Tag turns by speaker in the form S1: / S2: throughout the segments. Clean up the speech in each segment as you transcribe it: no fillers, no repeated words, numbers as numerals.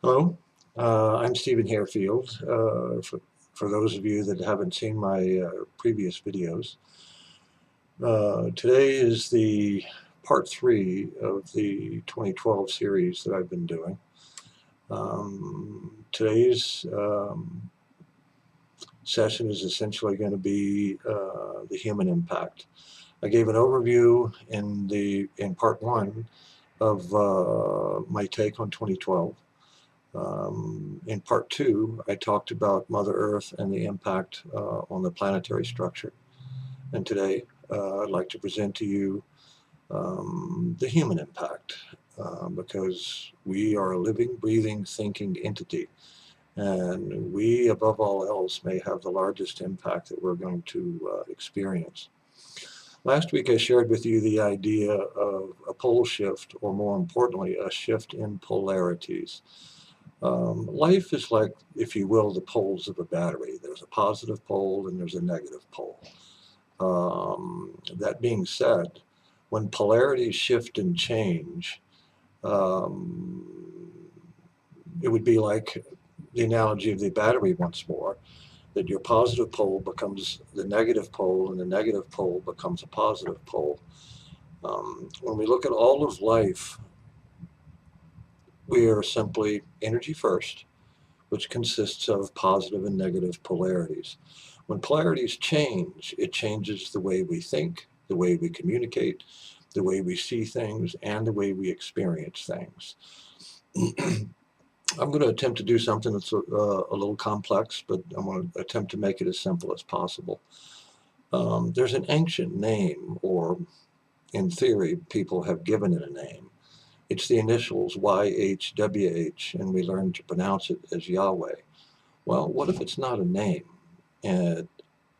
S1: Hello, I'm Stephen Hairfield. For those of you that haven't seen my previous videos, today is the part 3 of the 2012 series that I've been doing. Today's session is essentially going to be the human impact. I gave an overview in part 1 of my take on 2012. In part 2, I talked about Mother Earth and the impact on the planetary structure. And today, I'd like to present to you the human impact, because we are a living, breathing, thinking entity. And we, above all else, may have the largest impact that we're going to experience. Last week, I shared with you the idea of a pole shift, or more importantly, a shift in polarities. Life is like, if you will, the poles of a battery. There's a positive pole and there's a negative pole. That being said, when polarities shift and change, um, it would be like the analogy of the battery once more, that your positive pole becomes the negative pole and the negative pole becomes a positive pole. When we look at all of life, we are simply energy first, which consists of positive and negative polarities. When polarities change, it changes the way we think, the way we communicate, the way we see things, and the way we experience things. I'm going to attempt to do something that's a little complex, but I'm going to attempt to make it as simple as possible. There's an ancient name, or in theory, people have given it a name. It's the initials YHWH, and we learn to pronounce it as Yahweh. Well, what if it's not a name and it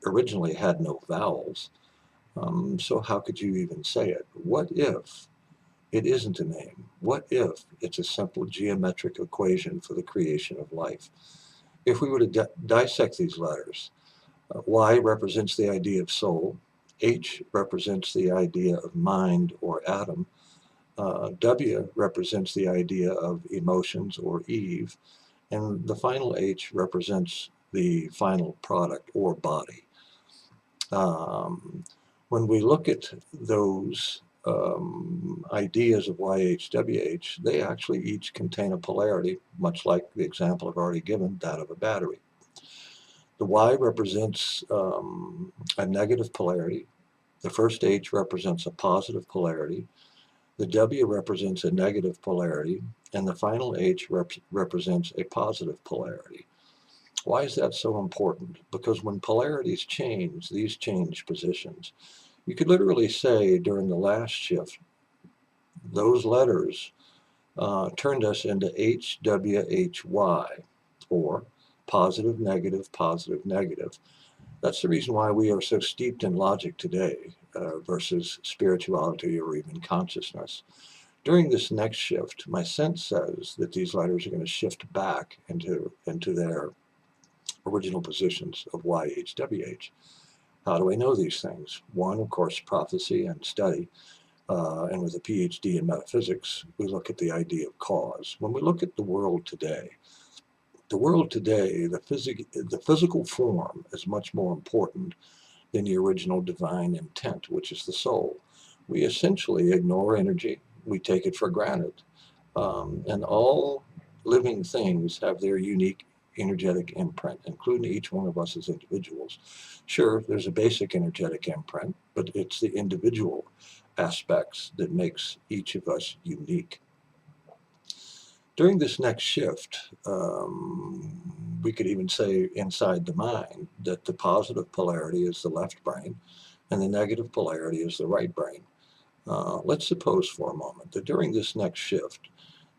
S1: originally had no vowels? So how could you even say it? What if it isn't a name? What if it's a simple geometric equation for the creation of life? If we were to dissect these letters, Y represents the idea of soul, H represents the idea of mind or atom, W represents the idea of emotions or Eve, and the final H represents the final product or body. Um, when we look at those ideas of YHWH, they actually each contain a polarity, much like the example I've already given, that of a battery. The Y represents a negative polarity. The first H represents a positive polarity. The W represents a negative polarity, and the final H represents a positive polarity. Why is that so important? Because when polarities change, these change positions. You could literally say during the last shift, those letters turned us into HWHY, or positive, negative, positive, negative. That's the reason why we are so steeped in logic today versus spirituality or even consciousness. During this next shift, my sense says that these letters are going to shift back into their original positions of YHWH. How do I know these things? One, of course, prophecy and study. And with a PhD in metaphysics, we look at the idea of cause. When we look at the world today, the physical form is much more important than the original divine intent, which is the soul. We essentially ignore energy. We take it for granted. And all living things have their unique energetic imprint, including each one of us as individuals. Sure, there's a basic energetic imprint, but it's the individual aspects that makes each of us unique. During this next shift, we could even say inside the mind that the positive polarity is the left brain and the negative polarity is the right brain. Let's suppose for a moment that during this next shift,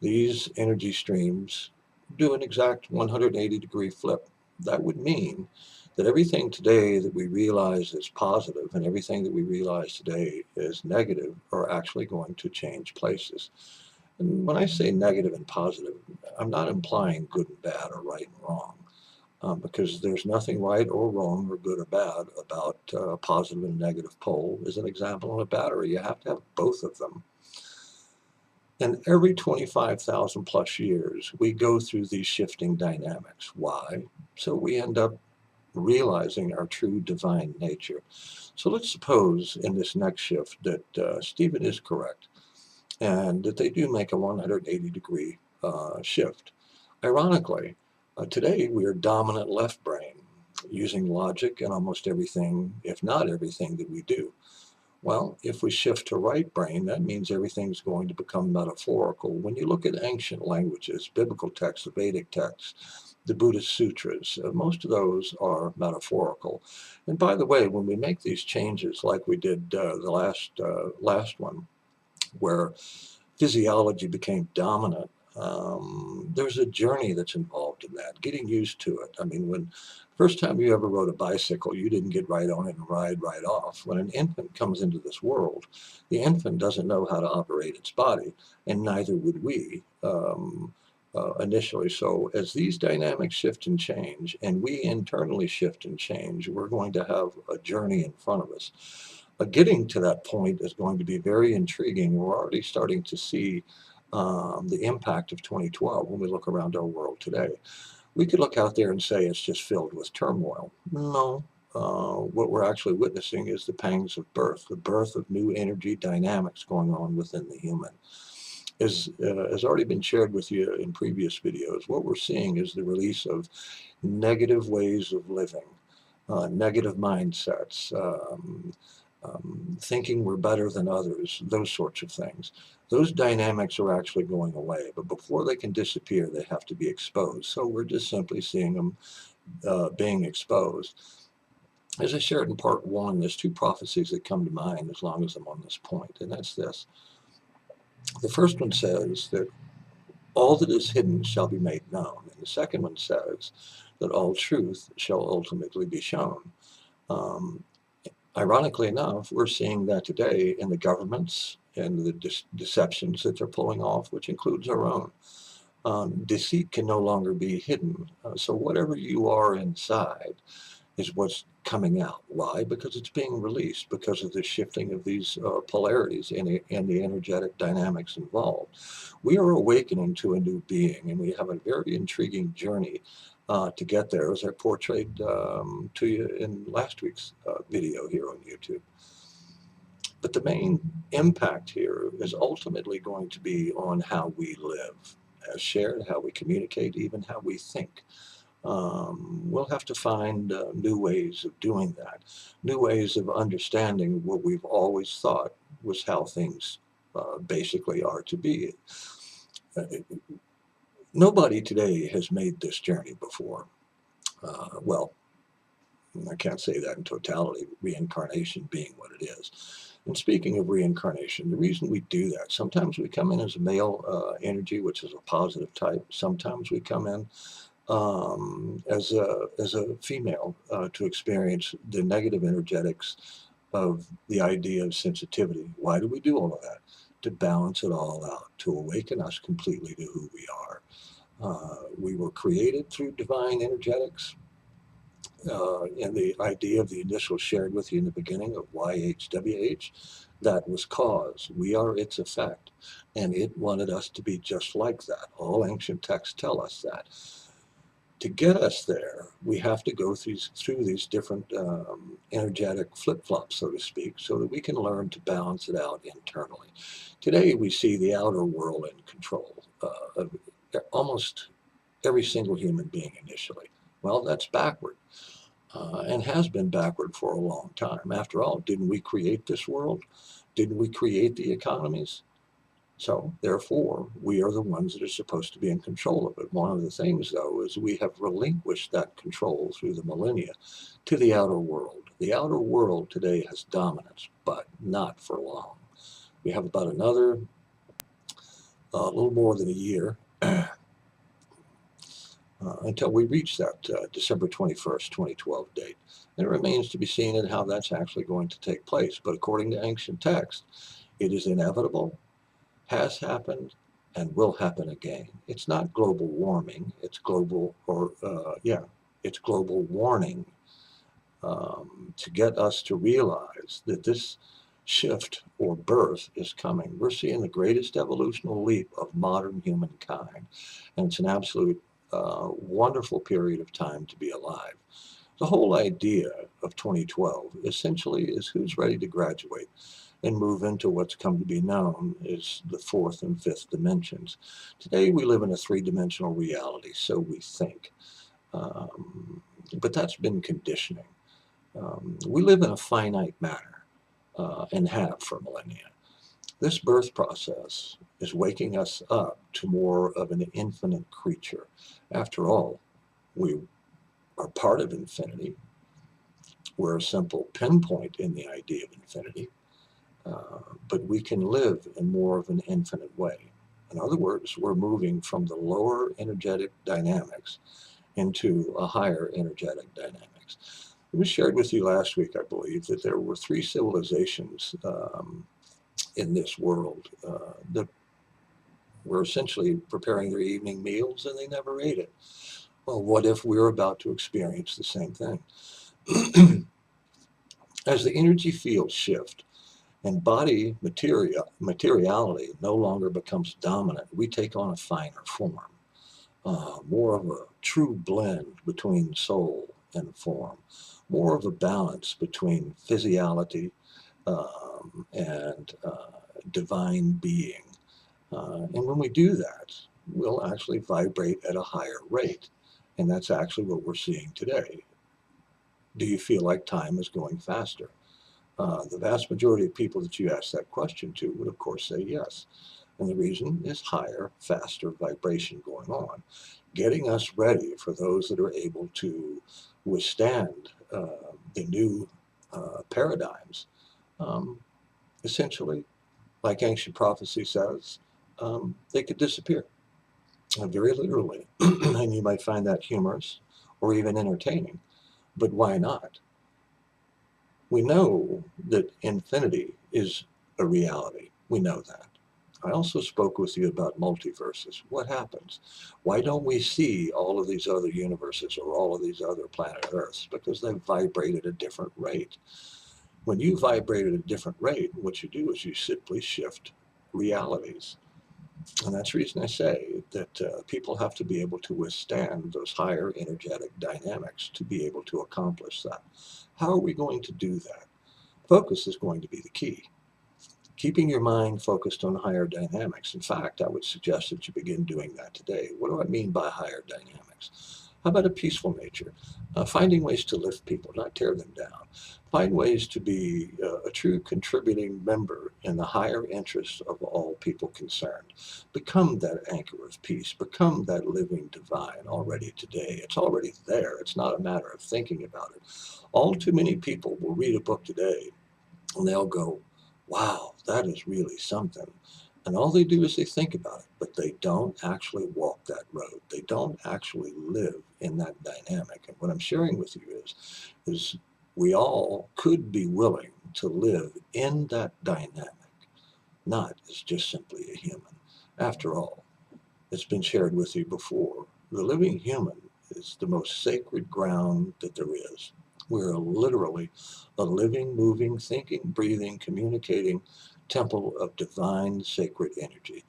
S1: these energy streams do an exact 180-degree flip. That would mean that everything today that we realize is positive and everything that we realize today is negative are actually going to change places. And when I say negative and positive, I'm not implying good and bad or right and wrong, because there's nothing right or wrong or good or bad about positive and negative pole. As an example, on a battery, you have to have both of them. And every 25,000 plus years, we go through these shifting dynamics. Why? So we end up realizing our true divine nature. So let's suppose in this next shift that Stephen is correct and that they do make a 180-degree shift. Ironically, today we are dominant left brain, using logic in almost everything, if not everything, that we do. Well, if we shift to right brain, that means everything's going to become metaphorical. When you look at ancient languages, biblical texts, the Vedic texts, the Buddhist sutras, most of those are metaphorical. And by the way, when we make these changes, like we did the last one, where physiology became dominant, there's a journey that's involved in that, getting used to it. I mean, when first time you ever rode a bicycle, you didn't get right on it and ride right off. When an infant comes into this world, the infant doesn't know how to operate its body, and neither would we initially. So as these dynamics shift and change, and we internally shift and change, we're going to have a journey in front of us. Getting to that point is going to be very intriguing. We're already starting to see the impact of 2012 when we look around our world today. We could look out there and say it's just filled with turmoil. No. What we're actually witnessing is the pangs of birth, the birth of new energy dynamics going on within the human. As has already been shared with you in previous videos, what we're seeing is the release of negative ways of living, negative mindsets, thinking we're better than others, those sorts of things. Those dynamics are actually going away, but before they can disappear, they have to be exposed. So we're just simply seeing them being exposed. As I shared in part one, there's two prophecies that come to mind as long as I'm on this point, and that's this. The first one says that all that is hidden shall be made known, and the second one says that all truth shall ultimately be shown. Um, Ironically enough, we're seeing that today in the governments and the deceptions that they're pulling off, which includes our own. Deceit can no longer be hidden. So whatever you are inside is what's coming out. Why? Because it's being released because of the shifting of these polarities and the energetic dynamics involved. We are awakening to a new being, and we have a very intriguing journey to get there, as I portrayed to you in last week's video here on YouTube. But the main impact here is ultimately going to be on how we live, as shared, how we communicate, even how we think. We'll have to find new ways of doing that, new ways of understanding what we've always thought was how things basically are to be. Nobody today has made this journey before. Well, I can't say that in totality, reincarnation being what it is. And speaking of reincarnation, the reason we do that, sometimes we come in as a male energy, which is a positive type. Sometimes we come in as a female to experience the negative energetics of the idea of sensitivity. Why do we do all of that? To balance it all out, to awaken us completely to who we are. We were created through divine energetics. And the idea of the initial shared with you in the beginning of YHWH, that was cause. We are its effect. And it wanted us to be just like that. All ancient texts tell us that. To get us there, we have to go through these different energetic flip-flops, so to speak, so that we can learn to balance it out internally. Today, we see the outer world in control of almost every single human being initially. Well, that's backward. And has been backward for a long time. After all, didn't we create this world? Didn't we create the economies? So, therefore, we are the ones that are supposed to be in control of it. One of the things, though, is we have relinquished that control through the millennia to the outer world. The outer world today has dominance, but not for long. We have about another, a little more than a year until we reach that December 21st, 2012 date. And it remains to be seen in how that's actually going to take place. But according to ancient text, it is inevitable, has happened, and will happen again. It's not global warming, it's global, it's global warning to get us to realize that this shift or birth is coming. We're seeing the greatest evolutional leap of modern humankind, and it's an absolute wonderful period of time to be alive. The whole idea of 2012 essentially is who's ready to graduate and move into what's come to be known as the fourth and fifth dimensions. Today we live in a three-dimensional reality, so we think. Um, but that's been conditioning. We live in a finite manner and have for millennia. This birth process is waking us up to more of an infinite creature. After all, we are part of infinity. We're a simple pinpoint in the idea of infinity, but we can live in more of an infinite way. In other words, we're moving from the lower energetic dynamics into a higher energetic dynamics. It was shared with you last week, I believe, that there were three civilizations in this world that were essentially preparing their evening meals and they never ate it. Well, what if we're about to experience the same thing? As the energy fields shift and body materiality no longer becomes dominant, we take on a finer form, more of a true blend between soul and form, more of a balance between physiology and divine being. And when we do that, we'll actually vibrate at a higher rate. And that's actually what we're seeing today. Do you feel like time is going faster? The vast majority of people that you ask that question to would, of course, say yes. And the reason is higher, faster vibration going on, getting us ready for those that are able to withstand the new paradigms. Essentially, like ancient prophecy says, they could disappear, very literally. And you might find that humorous or even entertaining, but why not? We know that infinity is a reality. We know that. I also spoke with you about multiverses. What happens? Why don't we see all of these other universes or all of these other planet Earths? Because they vibrate at a different rate. When you vibrate at a different rate, what you do is you simply shift realities. And that's the reason I say that people have to be able to withstand those higher energetic dynamics to be able to accomplish that. How are we going to do that? Focus is going to be the key. Keeping your mind focused on higher dynamics. In fact, I would suggest that you begin doing that today. What do I mean by higher dynamics? How about a peaceful nature? Finding ways to lift people, not tear them down. Find ways to be a true contributing member in the higher interests of all people concerned. Become that anchor of peace. Become that living divine already today. It's already there. It's not a matter of thinking about it. All too many people will read a book today and they'll go, wow, that is really something. And all they do is they think about it, but they don't actually walk that road. They don't actually live in that dynamic. And what I'm sharing with you is we all could be willing to live in that dynamic, not as just simply a human. After all, it's been shared with you before. The living human is the most sacred ground that there is. We're literally a living, moving, thinking, breathing, communicating temple of divine sacred energy.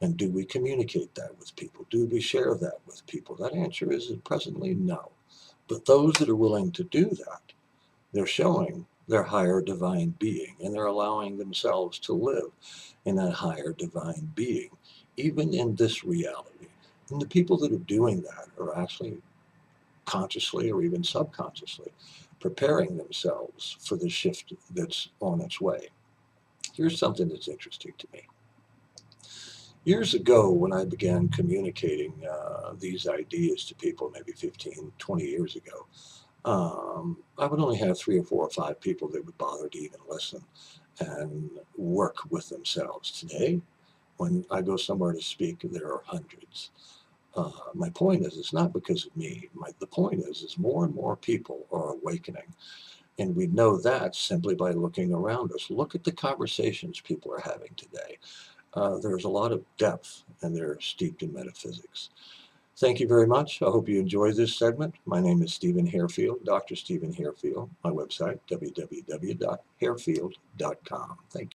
S1: And do we communicate that with people? Do we share that with people? That answer is presently no. But those that are willing to do that, they're showing their higher divine being, and they're allowing themselves to live in that higher divine being, even in this reality. And the people that are doing that are actually consciously or even subconsciously preparing themselves for the shift that's on its way. Here's something that's interesting to me. Years ago, when I began communicating these ideas to people, maybe 15, 20 years ago, I would only have 3 or 4 or 5 people that would bother to even listen and work with themselves. Today, when I go somewhere to speak, there are hundreds. My point is, it's not because of me. The point is more and more people are awakening. And we know that simply by looking around us. Look at the conversations people are having today. There's a lot of depth, and they're steeped in metaphysics. Thank you very much. I hope you enjoyed this segment. My name is Stephen Hairfield, Dr. Stephen Hairfield. My website, www.hairfield.com. Thank you.